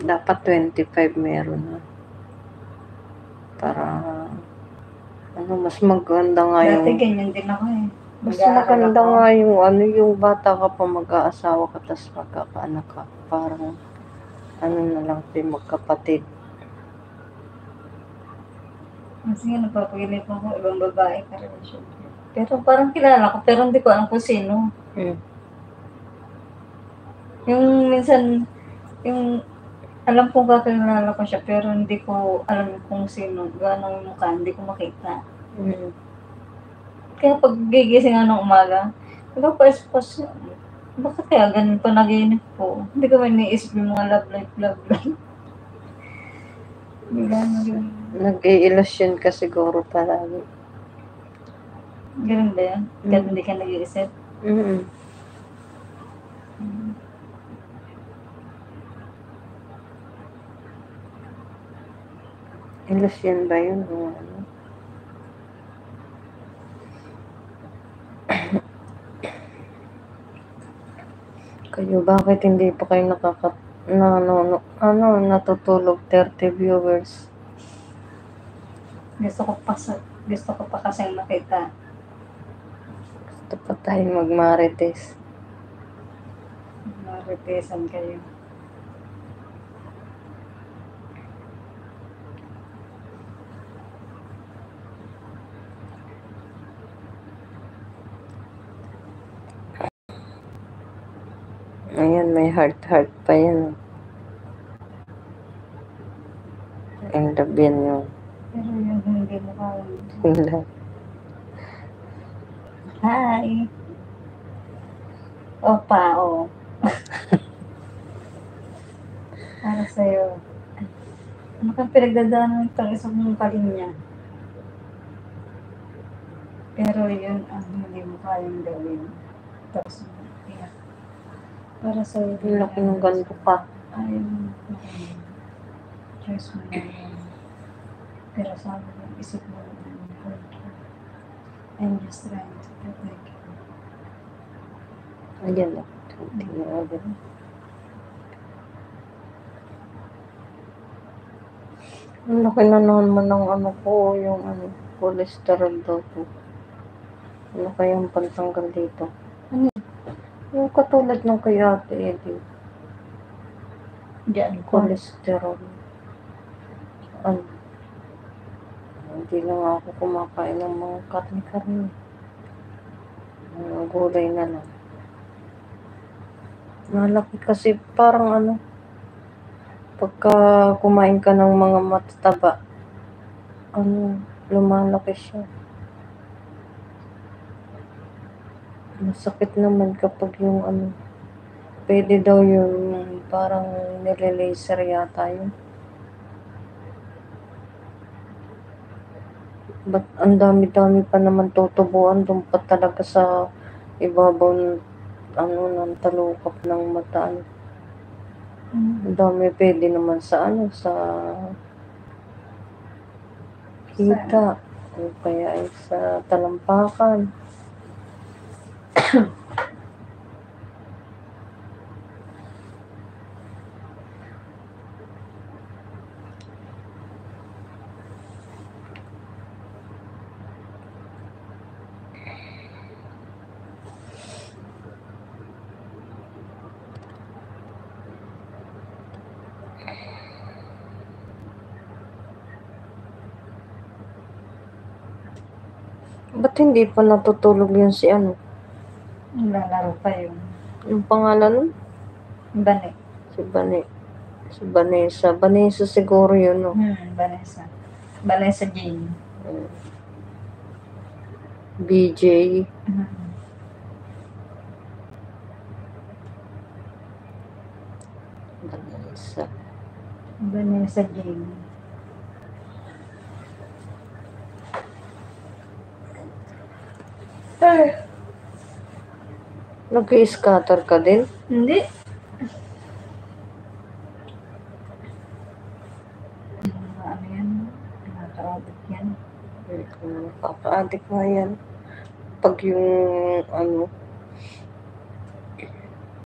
Dapat 25 meron na. Para, mas maganda nga yung... Dati ganyan din ako eh. Mas maganda nga yung bata ka pa, mag-aasawa ka, tapos magkakaanak ka. Parang, na lang din, magkapatid. Kasi nga, napapagilip ako, ibang babae ka rin, syempre. Pero parang kilala ko, pero hindi ko alam kung sino. Yung minsan, yung alam kong kakilala ko siya, pero hindi ko alam kung sino. Gano'ng yung mukha, hindi ko makita. Kaya pag gigising nga ng umaga, nagpapaispas, bakit kaya ganun pa naginip ko? Hindi ko man iniisip yung mga love life. Nag-i-ilusyon ka siguro palagi. Ganun ba yan? Kaya hindi ka nag-iisip? Ilusyon ba yun? Kayo, bakit hindi pa kayo natutulog 30 viewers? Gusto ko pa kasing makita. Gusto pa tayong magmarites. Maritesan kayo. Ayan, may heart pa yan. Ang love yan yung... Pero yung hindi mo Wala. Hi! Opa, oh. Para sa'yo. Ano kang pinagdadaanan ng isang palinya? Pero yun ang hindi mo kayang gawin. Tapos, iyak. Para sa'yo. Laki ng ganito pa. Ayun. Choice mo na yun. Pero sabi ko, isip mo na yun. I'm just trying to protect you. Ayan lang. Tingnan agad. Ang laki na naman ng ko, yung cholesterol daw po. Ano kayang pantanggal dito? Yung katulad ng kay Ate Eddie. Diyan. Cholesterol. Hindi na nga ako kumakain ng mga karne-karne. Gulay na lang. Malaki kasi parang pagka kumain ka ng mga matataba, lumalaki siya. Masakit naman kapag yung pwede daw yung parang nile-laser yata yun. Ba't ang dami-dami pa naman tutubuan doon pa talaga sa ibabaw ng talukap ng mata. Ang dami pwede naman sa kita. O kaya ay sa talampakan. Ba't hindi pa natutulog yun si Lalaro pa yun. Yung pangalan nun? Bane. Si Vanessa. Vanessa siguro yun, no? Vanessa. Vanessa Jane. BJ. Vanessa Jane. Nag-i-scatter ka din? Hindi. Ano yan? Nakaka-addict yan. Nakaka-addict nga yan. Pag yung